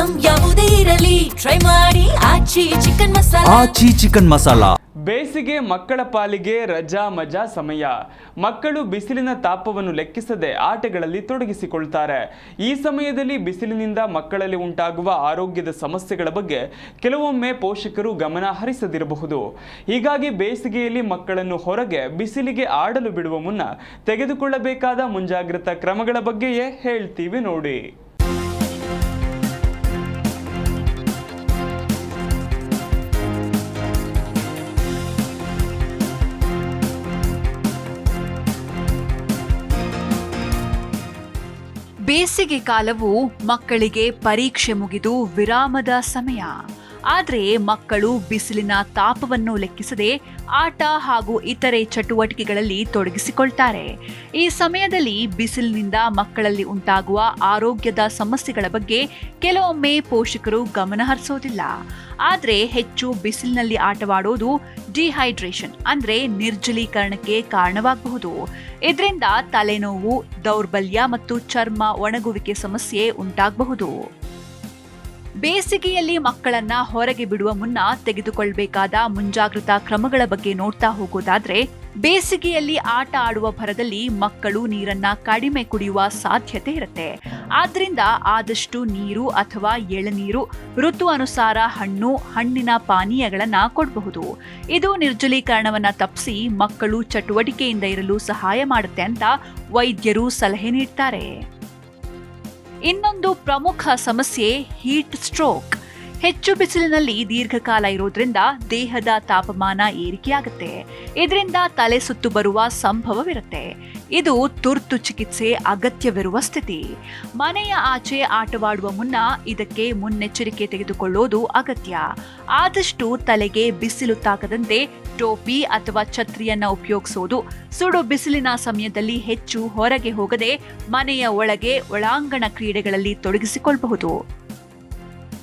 Item ಯಾವುದೇ ಇರಲಿ try ಮಾಡಿ ಆಚಿ ಚಿಕನ್ ಮಸಾಲಾ. ಆಚಿ ಚಿಕನ್ ಮಸಾಲಾ. ಬೇಸಿಗೆ ಮಕ್ಕಳ ಪಾಲಿಗೆ ರಜಾ ಮಜಾ ಸಮಯ. ಮಕ್ಕಳು ಬಿಸಿಲಿನ ತಾಪವನ್ನು ಲೆಕ್ಕಿಸದೆ ಆಟಗಳಲ್ಲಿ ತೊಡಗಿಸಿಕೊಳ್ತಾರೆ. ಈ ಸಮಯದಲ್ಲಿ ಬಿಸಿಲಿನಿಂದ ಮಕ್ಕಳಲ್ಲಿ ಉಂಟಾಗುವ ಆರೋಗ್ಯದ ಸಮಸ್ಯೆಗಳ ಬಗ್ಗೆ ಕೆಲವೊಮ್ಮೆ ಪೋಷಕರು ಗಮನ ಹರಿಸದಿರಬಹುದು. ಹೀಗಾಗಿ ಬೇಸಿಗೆಯಲ್ಲಿ ಮಕ್ಕಳನ್ನು ಹೊರಗೆ ಬಿಸಿಲಿಗೆ ಆಡಲು ಬಿಡುವ ಮುನ್ನ ತೆಗೆದುಕೊಳ್ಳಬೇಕಾದ ಮುಂಜಾಗ್ರತಾ ಕ್ರಮಗಳ ಬಗ್ಗೆಯೇ ಹೇಳ್ತೀವಿ ನೋಡಿ. ಬೇಸಿಗೆ ಕಾಲವು ಮಕ್ಕಳಿಗೆ ಪರೀಕ್ಷೆ ಮುಗಿದು ವಿರಾಮದ ಸಮಯ. ಆದರೆ ಮಕ್ಕಳು ಬಿಸಿಲಿನ ತಾಪವನ್ನು ಲೆಕ್ಕಿಸದೆ ಆಟ ಹಾಗೂ ಇತರೆ ಚಟುವಟಿಕೆಗಳಲ್ಲಿ ತೊಡಗಿಸಿಕೊಳ್ತಾರೆ. ಈ ಸಮಯದಲ್ಲಿ ಬಿಸಿಲಿನಿಂದ ಮಕ್ಕಳಲ್ಲಿ ಉಂಟಾಗುವ ಆರೋಗ್ಯದ ಸಮಸ್ಯೆಗಳ ಬಗ್ಗೆ ಕೆಲವೊಮ್ಮೆ ಪೋಷಕರು ಗಮನ ಹರಿಸೋದಿಲ್ಲ. ಆದರೆ ಹೆಚ್ಚು ಬಿಸಿಲಿನಲ್ಲಿ ಆಟವಾಡೋದು ಡಿಹೈಡ್ರೇಷನ್ ಅಂದ್ರೆ ನಿರ್ಜಲೀಕರಣಕ್ಕೆ ಕಾರಣವಾಗಬಹುದು. ಇದರಿಂದ ತಲೆನೋವು, ದೌರ್ಬಲ್ಯ ಮತ್ತು ಚರ್ಮ ಒಣಗುವಿಕೆ ಸಮಸ್ಯೆ ಉಂಟಾಗಬಹುದು. ಬೇಸಿಗೆಯಲ್ಲಿ ಮಕ್ಕಳನ್ನ ಹೊರಗೆ ಬಿಡುವ ಮುನ್ನ ತೆಗೆದುಕೊಳ್ಳಬೇಕಾದ ಮುಂಜಾಗ್ರತಾ ಕ್ರಮಗಳ ಬಗ್ಗೆ ನೋಡ್ತಾ ಹೋಗೋದಾದ್ರೆ, ಬೇಸಿಗೆಯಲ್ಲಿ ಆಟ ಆಡುವ ಭರದಲ್ಲಿ ಮಕ್ಕಳು ನೀರನ್ನ ಕಡಿಮೆ ಕುಡಿಯುವ ಸಾಧ್ಯತೆ ಇರುತ್ತೆ. ಆದ್ರಿಂದ ಆದಷ್ಟು ನೀರು ಅಥವಾ ಎಳನೀರು, ಋತು ಅನುಸಾರ ಹಣ್ಣು, ಹಣ್ಣಿನ ಪಾನೀಯಗಳನ್ನ ಕೊಡಬಹುದು. ಇದು ನಿರ್ಜಲೀಕರಣವನ್ನ ತಪ್ಪಿಸಿ ಮಕ್ಕಳು ಚಟುವಟಿಕೆಯಿಂದ ಇರಲು ಸಹಾಯ ಮಾಡುತ್ತೆ ಅಂತ ವೈದ್ಯರು ಸಲಹೆ ನೀಡ್ತಾರೆ. ಇನ್ನೊಂದು ಪ್ರಮುಖ ಸಮಸ್ಯೆ ಹೀಟ್ ಸ್ಟ್ರೋಕ್. ಹೆಚ್ಚು ಬಿಸಿಲಿನಲ್ಲಿ ದೀರ್ಘಕಾಲ ಇರೋದ್ರಿಂದ ದೇಹದ ತಾಪಮಾನ ಏರಿಕೆಯಾಗುತ್ತೆ. ಇದರಿಂದ ತಲೆ ಸುತ್ತು ಬರುವ ಸಂಭವವಿರುತ್ತೆ. ಇದು ತುರ್ತು ಚಿಕಿತ್ಸೆ ಅಗತ್ಯವಿರುವ ಸ್ಥಿತಿ. ಮನೆಯ ಆಚೆ ಆಟವಾಡುವ ಮುನ್ನ ಇದಕ್ಕೆ ಮುನ್ನೆಚ್ಚರಿಕೆ ತೆಗೆದುಕೊಳ್ಳೋದು ಅಗತ್ಯ. ಆದಷ್ಟು ತಲೆಗೆ ಬಿಸಿಲು ತಾಕದಂತೆ ಟೋಪಿ ಅಥವಾ ಛತ್ರಿಯನ್ನ ಉಪಯೋಗಿಸೋದು. ಸುಡು ಬಿಸಿಲಿನ ಸಮಯದಲ್ಲಿ ಹೆಚ್ಚು ಹೊರಗೆ ಹೋಗದೆ ಮನೆಯ ಒಳಗೆ ಒಳಾಂಗಣ ಕ್ರೀಡೆಗಳಲ್ಲಿ ತೊಡಗಿಸಿಕೊಳ್ಳಬಹುದು.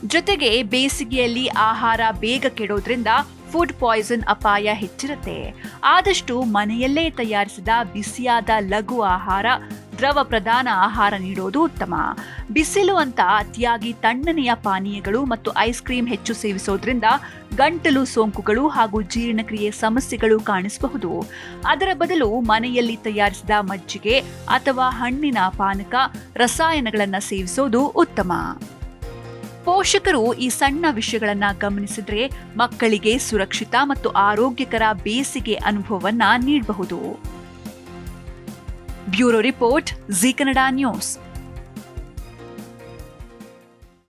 ಜೊತೆಗೆ ಬೇಸಿಗೆಯಲ್ಲಿ ಆಹಾರ ಬೇಗ ಕೆಡೋದ್ರಿಂದ ಫುಡ್ ಪಾಯ್ಸನ್ ಅಪಾಯ ಹೆಚ್ಚಿರುತ್ತೆ. ಆದಷ್ಟು ಮನೆಯಲ್ಲೇ ತಯಾರಿಸಿದ ಬಿಸಿಯಾದ ಲಘು ಆಹಾರ, ದ್ರವ ಪ್ರಧಾನ ಆಹಾರ ನೀಡೋದು ಉತ್ತಮ. ಬಿಸಿಲು ಅಂತ ಅತಿಯಾಗಿ ತಣ್ಣನೆಯ ಪಾನೀಯಗಳು ಮತ್ತು ಐಸ್ ಕ್ರೀಮ್ ಹೆಚ್ಚು ಸೇವಿಸೋದ್ರಿಂದ ಗಂಟಲು ಸೋಂಕುಗಳು ಹಾಗೂ ಜೀರ್ಣಕ್ರಿಯೆ ಸಮಸ್ಯೆಗಳು ಕಾಣಿಸಬಹುದು. ಅದರ ಬದಲು ಮನೆಯಲ್ಲಿ ತಯಾರಿಸಿದ ಮಜ್ಜಿಗೆ ಅಥವಾ ಹಣ್ಣಿನ ಪಾನಕ, ರಸಾಯನಗಳನ್ನು ಸೇವಿಸೋದು ಉತ್ತಮ. ಪೋಷಕರು ಈ ಸಣ್ಣ ವಿಷಯಗಳನ್ನ ಗಮನಿಸಿದ್ರೆ ಮಕ್ಕಳಿಗೆ ಸುರಕ್ಷಿತ ಮತ್ತು ಆರೋಗ್ಯಕರ ಬೇಸಿಗೆ ಅನುಭವವನ್ನ ನೀಡಬಹುದು. Bureau report, Zee Kannada news.